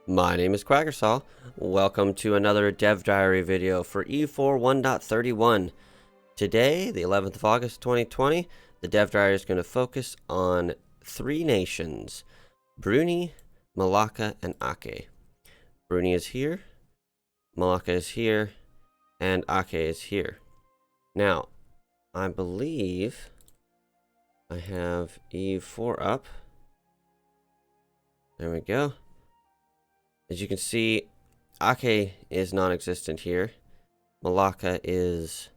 My name is Quagersall. Welcome to another Dev Diary video for EU4 1.31. Today, the 11th of August 2020, the Dev Diary is going to focus on three nations: Brunei, Malacca, and Aceh. Brunei is here, Malacca is here, and Aceh is here. Now, I believe I have EU4 up. There we go. As you can see, Aceh is non-existent here. Malacca is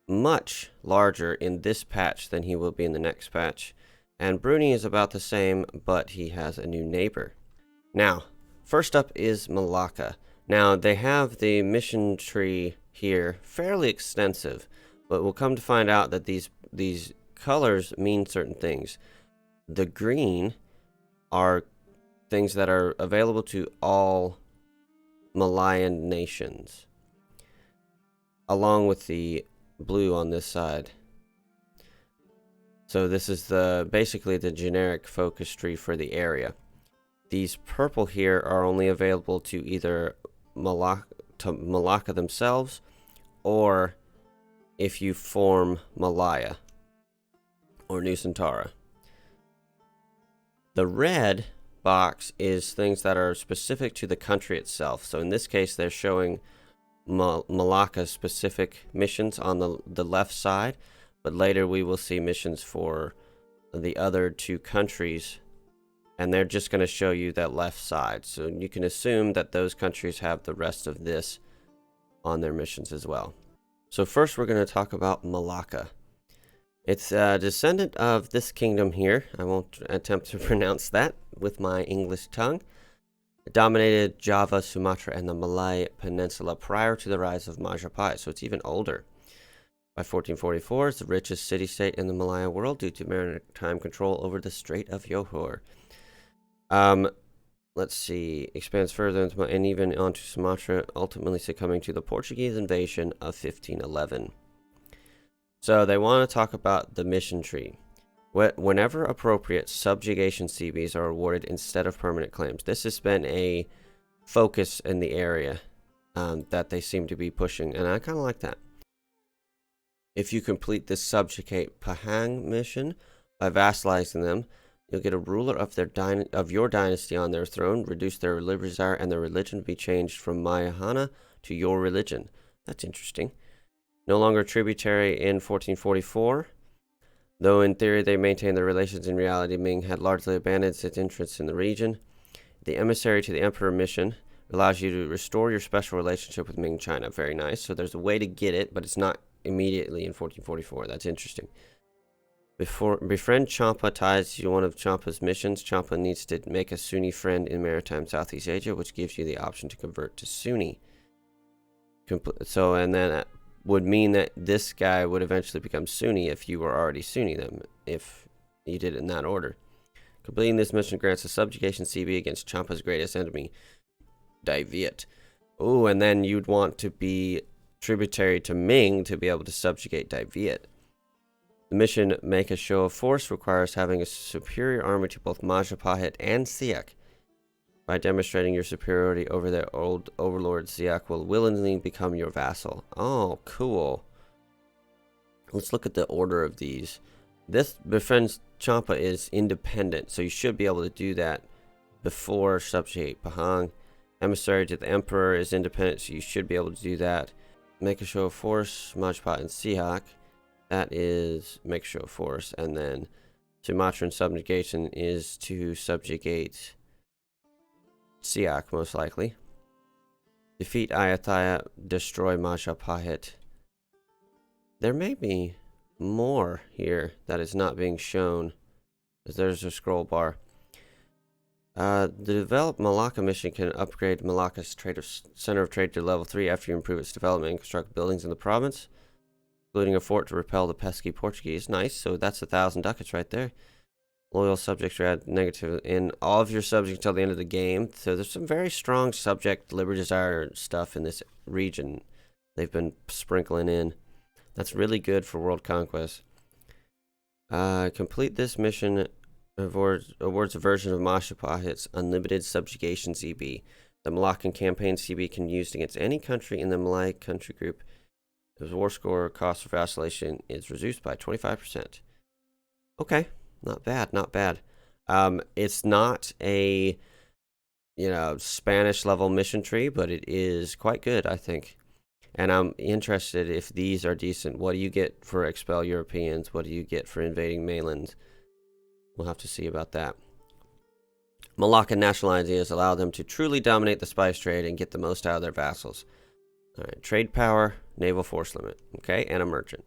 much larger in this patch than he will be in the next patch. And Brunei is about the same, but he has a new neighbor. Now, first up is Malacca. Now, they have the mission tree here, fairly extensive, but we'll come to find out that these colors mean certain things. The green are things that are available to all Malayan nations, along with the blue on this side. So this is basically the generic focus tree for the area. These purple here are only available to either Malacca themselves, or if you form Malaya or Nusantara. The red box is things that are specific to the country itself. So in this case, they're showing Malacca specific missions on the left side, but later we will see missions for the other two countries, and they're just going to show you that left side. So you can assume that those countries have the rest of this on their missions as well. So first we're going to talk about Malacca. It's a descendant of this kingdom here. I won't attempt to pronounce that with my English tongue. It dominated Java, Sumatra, and the Malay Peninsula prior to the rise of Majapahit, so it's even older. By 1444, it's the richest city-state in the Malaya world due to maritime control over the Strait of Johor. Let's see, expands further into and even onto Sumatra, ultimately succumbing to the Portuguese invasion of 1511. So they want to talk about the mission tree. Whenever appropriate, subjugation CBs are awarded instead of permanent claims. This has been a focus in the area that they seem to be pushing, and I kind of like that. If you complete the Subjugate Pahang mission by vassalizing them, you'll get a ruler of your dynasty on their throne, reduce their religious desire, and their religion will be changed from Mayahana to your religion. That's interesting. No longer tributary in 1444. Though in theory they maintained their relations, in reality Ming had largely abandoned its interests in the region. The Emissary to the Emperor mission allows you to restore your special relationship with Ming China. Very nice. So there's a way to get it, but it's not immediately in 1444. That's interesting. Befriend Champa ties to one of Champa's missions. Champa needs to make a Sunni friend in maritime Southeast Asia, which gives you the option to convert to Sunni. And then would mean that this guy would eventually become Sunni if you were already Sunni, then, if you did it in that order. Completing this mission grants a subjugation CB against Champa's greatest enemy, Dai Viet. Oh, and then you'd want to be tributary to Ming to be able to subjugate Dai Viet. The mission, Make a Show of Force, requires having a superior army to both Majapahit and Siak. By demonstrating your superiority over their old overlord, Siak will willingly become your vassal. Oh, cool. Let's look at the order of these. This befriends Champa is independent, so you should be able to do that before subjugate Pahang. Emissary to the Emperor is independent, so you should be able to do that. Make a Show of Force, Majapahit and Siak. That is Make a Show of Force. And then Sumatran subjugation is to subjugate Siak, most likely. Defeat Ayutthaya, destroy Majapahit. There may be more here that is not being shown, as there's a scroll bar. The developed Malacca mission can upgrade Malacca's center of trade to level 3 after you improve its development and construct buildings in the province, including a fort to repel the pesky Portuguese. Nice, so that's 1,000 ducats right there. Loyal subjects are added negative in all of your subjects until the end of the game. So there's some very strong subject liberty desire stuff in this region they've been sprinkling in. That's really good for World Conquest. Complete this mission awards a version of Mashapahit's unlimited subjugation CB. The Malaccan campaign CB can be used against any country in the Malay country group. If war score cost of vacillation is reduced by 25%. Okay, not bad, not bad. It's not a Spanish level mission tree, but it is quite good, I think. And I'm interested if these are decent. What do you get for expel Europeans? What do you get for invading mainlands? We'll have to see about that. Malacca national ideas allow them to truly dominate the spice trade and get the most out of their vassals. All right, trade power, naval force limit, okay, and a merchant.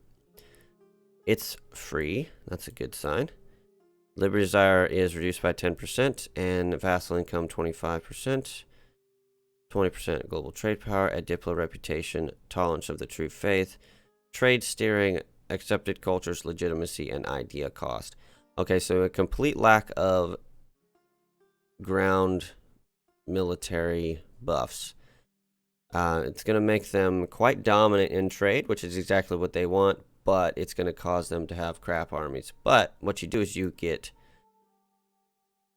It's free. That's a good sign. Liberty desire is reduced by 10%, and vassal income 25%. 20% global trade power, a diplo reputation, tolerance of the true faith, trade steering, accepted cultures, legitimacy, and idea cost. Okay, so a complete lack of ground military buffs. It's going to make them quite dominant in trade, which is exactly what they want, but it's going to cause them to have crap armies. But what you do is you get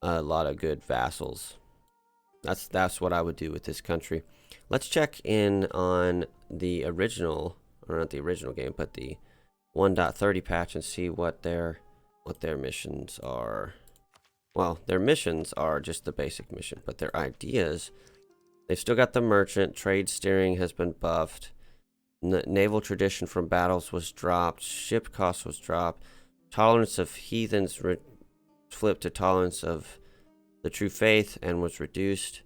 a lot of good vassals. That's what I would do with this country. Let's check in on the original, or not the original game, but the 1.30 patch and see what their missions are. Well, their missions are just the basic mission, but their ideas, they've still got the merchant. Trade steering has been buffed. Naval tradition from battles was dropped. Ship cost was dropped. Tolerance of heathens flipped to tolerance of the true faith and was reduced.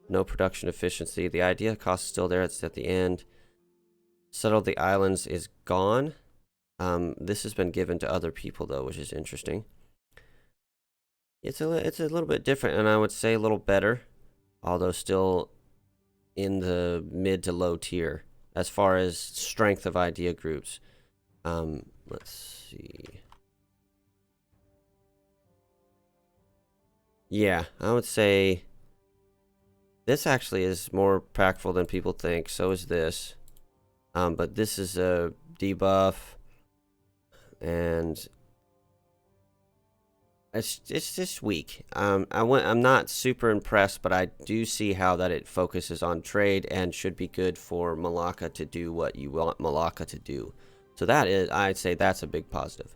No production efficiency. The idea cost is still there. It's at the end. Settle the islands is gone. This has been given to other people though, which is interesting. It's a little bit different, and I would say a little better, although still in the mid to low tier as far as strength of idea groups. Let's see. Yeah, I would say this actually is more impactful than people think. So is this. But this is a debuff, and it's just weak. I'm not super impressed, but I do see how that it focuses on trade and should be good for Malacca to do what you want Malacca to do. So that is, I'd say that's a big positive.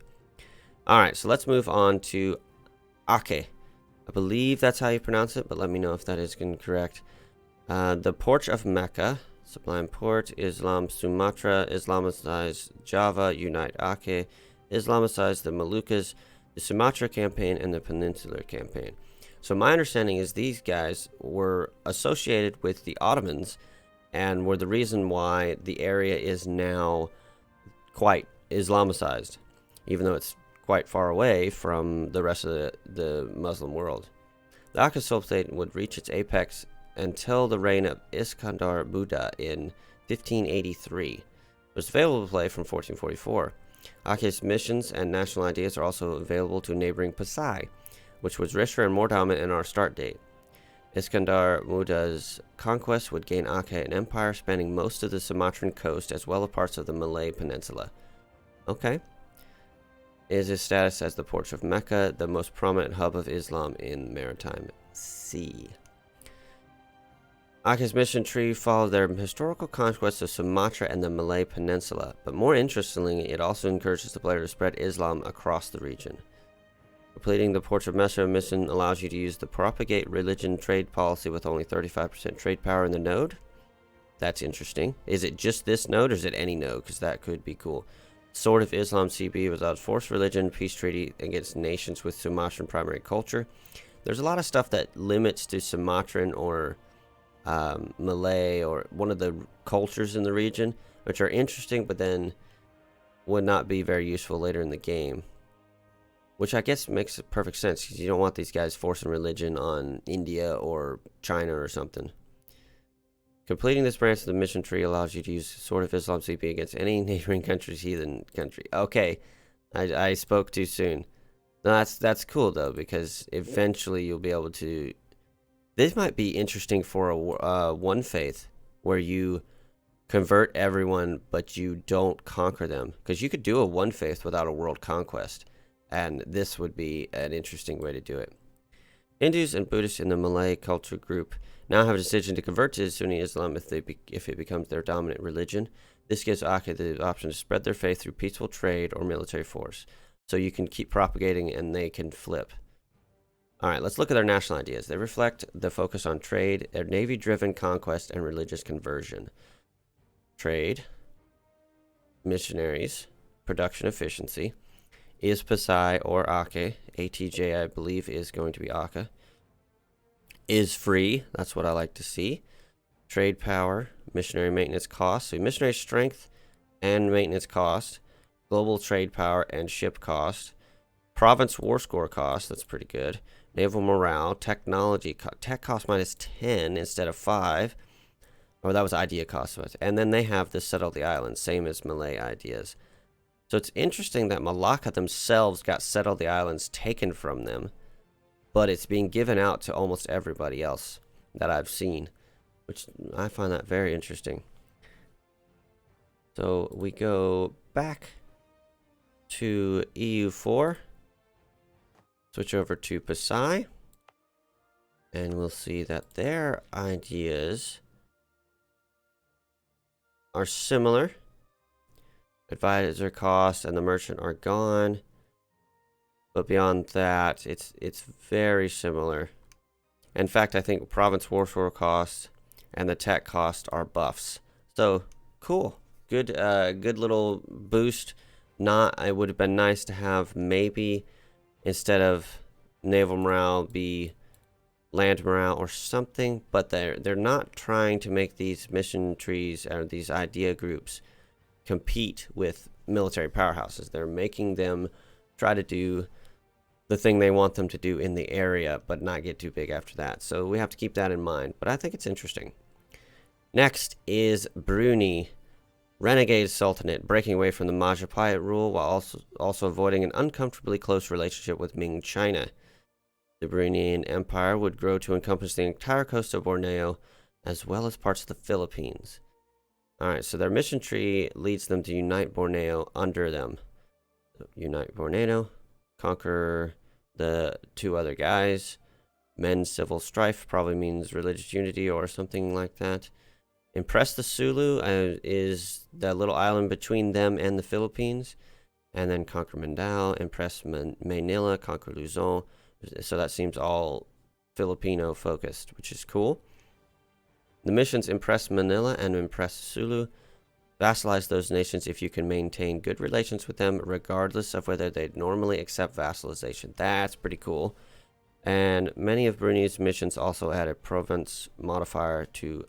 All right, so let's move on to Aceh. I believe that's how you pronounce it, but let me know if that is incorrect. The Porch of Mecca, Sublime Port, Islam Sumatra, Islamicize Java, Unite Aceh, Islamicize the Moluccas, the Sumatra campaign, and the Peninsular campaign. So my understanding is these guys were associated with the Ottomans and were the reason why the area is now quite Islamicized, even though it's quite far away from the rest of the Muslim world. The Melaka Sultanate would reach its apex until the reign of Iskandar Muda in 1583. It was available to play from 1444. Aceh's missions and national ideas are also available to neighboring Pasai, which was richer and more dominant in our start date. Iskandar Muda's conquest would gain Aceh an empire spanning most of the Sumatran coast as well as parts of the Malay Peninsula. Okay. Is his status as the Porch of Mecca, the most prominent hub of Islam in the Maritime Sea. Aceh's mission tree followed their historical conquests of Sumatra and the Malay Peninsula, but more interestingly, it also encourages the player to spread Islam across the region. Completing the Porch of Mecca mission allows you to use the propagate religion trade policy with only 35% trade power in the node. That's interesting. Is it just this node or is it any node? Because that could be cool. Sword of Islam CB without forced religion, peace treaty against nations with Sumatran primary culture. There's a lot of stuff that limits to Sumatran or Malay or one of the cultures in the region, which are interesting, but then would not be very useful later in the game. Which I guess makes perfect sense, because you don't want these guys forcing religion on India or China or something. Completing this branch of the mission tree allows you to use Sword of Islam CP against any neighboring country's heathen country. Okay, I spoke too soon. No, that's cool though, because eventually you'll be able to. This might be interesting for a one faith where you convert everyone, but you don't conquer them, because you could do a one faith without a world conquest, and this would be an interesting way to do it. Hindus and Buddhists in the Malay culture group now have a decision to convert to Sunni Islam if it becomes their dominant religion. This gives Aceh the option to spread their faith through peaceful trade or military force. So you can keep propagating and they can flip. All right, let's look at their national ideas. They reflect the focus on trade, their navy-driven conquest, and religious conversion. Trade, missionaries, production efficiency. Is Pasai or Aceh, ATJ I believe is going to be Aceh. Is free, that's what I like to see. Trade power, missionary maintenance cost. So missionary strength and maintenance cost. Global trade power and ship cost. Province war score cost, that's pretty good. Naval morale, technology, tech cost minus 10 instead of 5. Or that was idea cost. And then they have the settle the islands, same as Malay ideas. So it's interesting that Malacca themselves got settle the islands taken from them, but it's being given out to almost everybody else that I've seen, which I find that very interesting. So we go back to EU4, switch over to Pasai, and we'll see that their ideas are similar. Advisor costs and the merchant are gone, but beyond that, it's very similar. In fact, I think province war score costs and the tech cost are buffs. So cool, good little boost. It would have been nice to have maybe instead of naval morale be land morale or something, but they're not trying to make these mission trees or these idea groups compete with military powerhouses. They're making them try to do the thing they want them to do in the area, but not get too big after that. So we have to keep that in mind, but I think it's interesting. Next is Brunei, renegade sultanate, breaking away from the Majapahit rule while also avoiding an uncomfortably close relationship with Ming China. The Bruneian Empire would grow to encompass the entire coast of Borneo, as well as parts of the Philippines. Alright, so their mission tree leads them to unite Borneo under them. So unite Borneo, conquer the two other guys, mend civil strife, probably means religious unity or something like that. Impress the Sulu is the little island between them and the Philippines. And then conquer Mindanao, impress Manila, conquer Luzon. So that seems all Filipino focused, which is cool. The missions impress Manila and impress Sulu. Vassalize those nations if you can maintain good relations with them, regardless of whether they'd normally accept vassalization. That's pretty cool. And many of Brunei's missions also add a province modifier to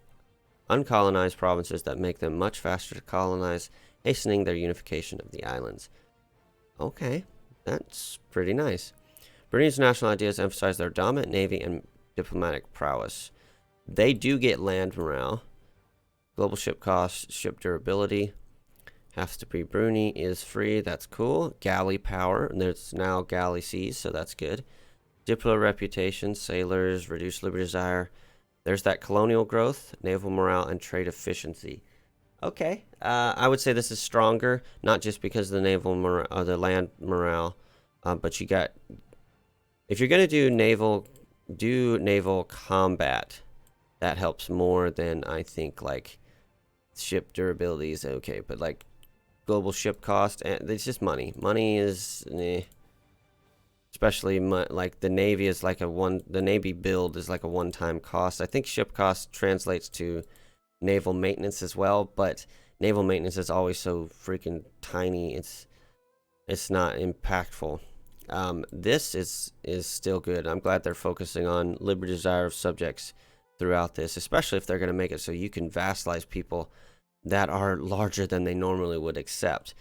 uncolonized provinces that make them much faster to colonize, hastening their unification of the islands. Okay, that's pretty nice. Brunei's national ideas emphasize their dominant navy and diplomatic prowess. They do get land morale. Global ship cost, ship durability. Has to be Brunei is free. That's cool. Galley power. And there's now galley seas, so that's good. Diplo reputation, sailors, reduced liberty desire. There's that colonial growth, naval morale, and trade efficiency. Okay. I would say this is stronger, not just because of the naval morale, or the land morale, but you got. If you're gonna do naval combat. That helps more than I think like ship durability is okay, but like global ship cost and it's just money. Money is especially like the navy is like the navy build is like a one-time cost. I think ship cost translates to naval maintenance as well, but naval maintenance is always so freaking tiny. It's not impactful. This is still good. I'm glad they're focusing on liberty desire of subjects throughout this, especially if they're going to make it so you can vassalize people that are larger than they normally would accept.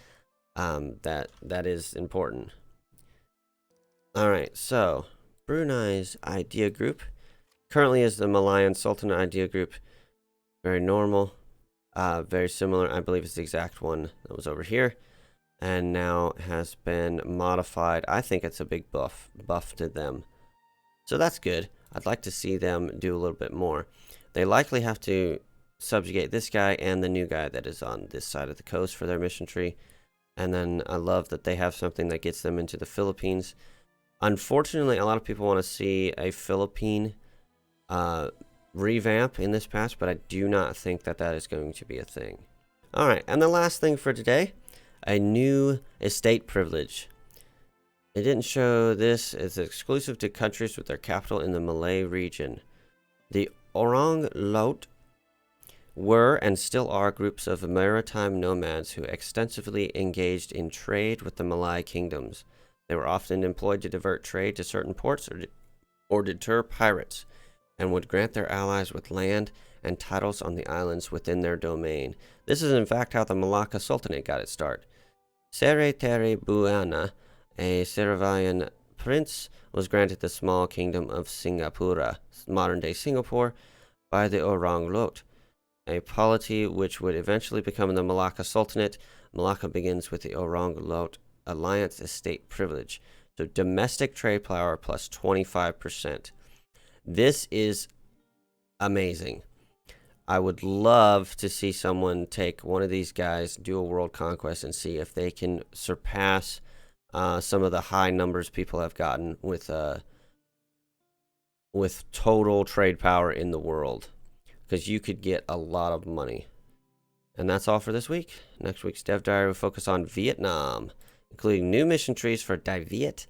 That is important. All right, so Brunei's idea group currently is the Malayan Sultanate idea group. Very normal, very similar. I believe it's the exact one that was over here, and now has been modified. I think it's a big buff to them, so that's good. I'd like to see them do a little bit more. They likely have to subjugate this guy and the new guy that is on this side of the coast for their mission tree. And then I love that they have something that gets them into the Philippines. Unfortunately, a lot of people want to see a Philippine revamp in this patch, but I do not think that that is going to be a thing. All right, and the last thing for today, a new estate privilege. It didn't show this. It's exclusive to countries with their capital in the Malay region. The Orang Laut were and still are groups of maritime nomads who extensively engaged in trade with the Malay kingdoms. They were often employed to divert trade to certain ports or deter pirates, and would grant their allies with land and titles on the islands within their domain. This is in fact how the Melaka Sultanate got its start. Sere Tere Buana, a Sarawalian prince, was granted the small kingdom of Singapura, modern-day Singapore, by the Orang Laut, a polity which would eventually become the Malacca Sultanate. Malacca begins with the Orang Laut alliance estate privilege. So domestic trade power plus 25%. This is amazing. I would love to see someone take one of these guys, do a world conquest, and see if they can surpass some of the high numbers people have gotten with total trade power in the world, because you could get a lot of money. And that's all for this week. Next week's Dev Diary will focus on Vietnam, including new mission trees for Dai Viet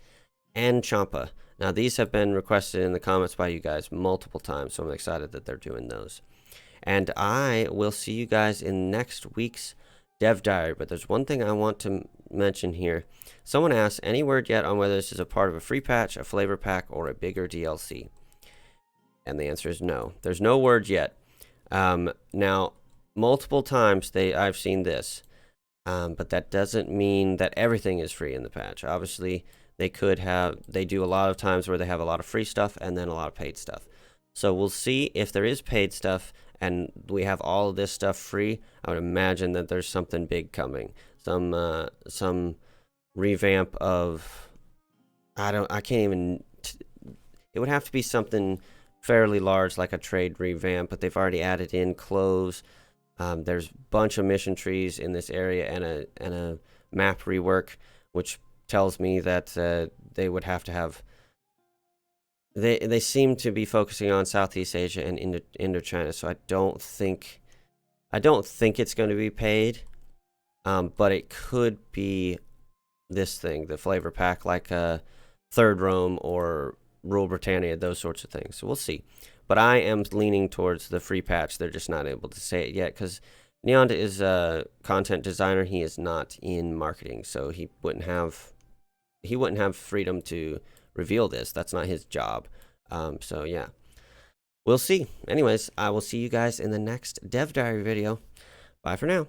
and Champa. Now, these have been requested in the comments by you guys multiple times, so I'm excited that they're doing those. And I will see you guys in next week's Dev Diary. But there's one thing I want to mention here. Someone asked, any word yet on whether this is a part of a free patch, a flavor pack, or a bigger DLC? And the answer is no. There's no word yet. Now, multiple times I've seen this, but that doesn't mean that everything is free in the patch. Obviously, they do a lot of times where they have a lot of free stuff and then a lot of paid stuff. So we'll see if there is paid stuff and we have all of this stuff free. I would imagine that there's something big coming. Some revamp of, it would have to be something fairly large, like a trade revamp, but they've already added in cloves. There's a bunch of mission trees in this area and a map rework, which tells me that they would have to have. They seem to be focusing on Southeast Asia and Indochina, so I don't think it's going to be paid, but it could be this thing, the flavor pack, like Third Rome or Rule Britannia, those sorts of things. So we'll see. But I am leaning towards the free patch. They're just not able to say it yet because Neonda is a content designer. He is not in marketing, so he wouldn't have freedom to reveal this. That's not his job. So yeah, we'll see. Anyways, I will see you guys in the next Dev Diary video. Bye for now.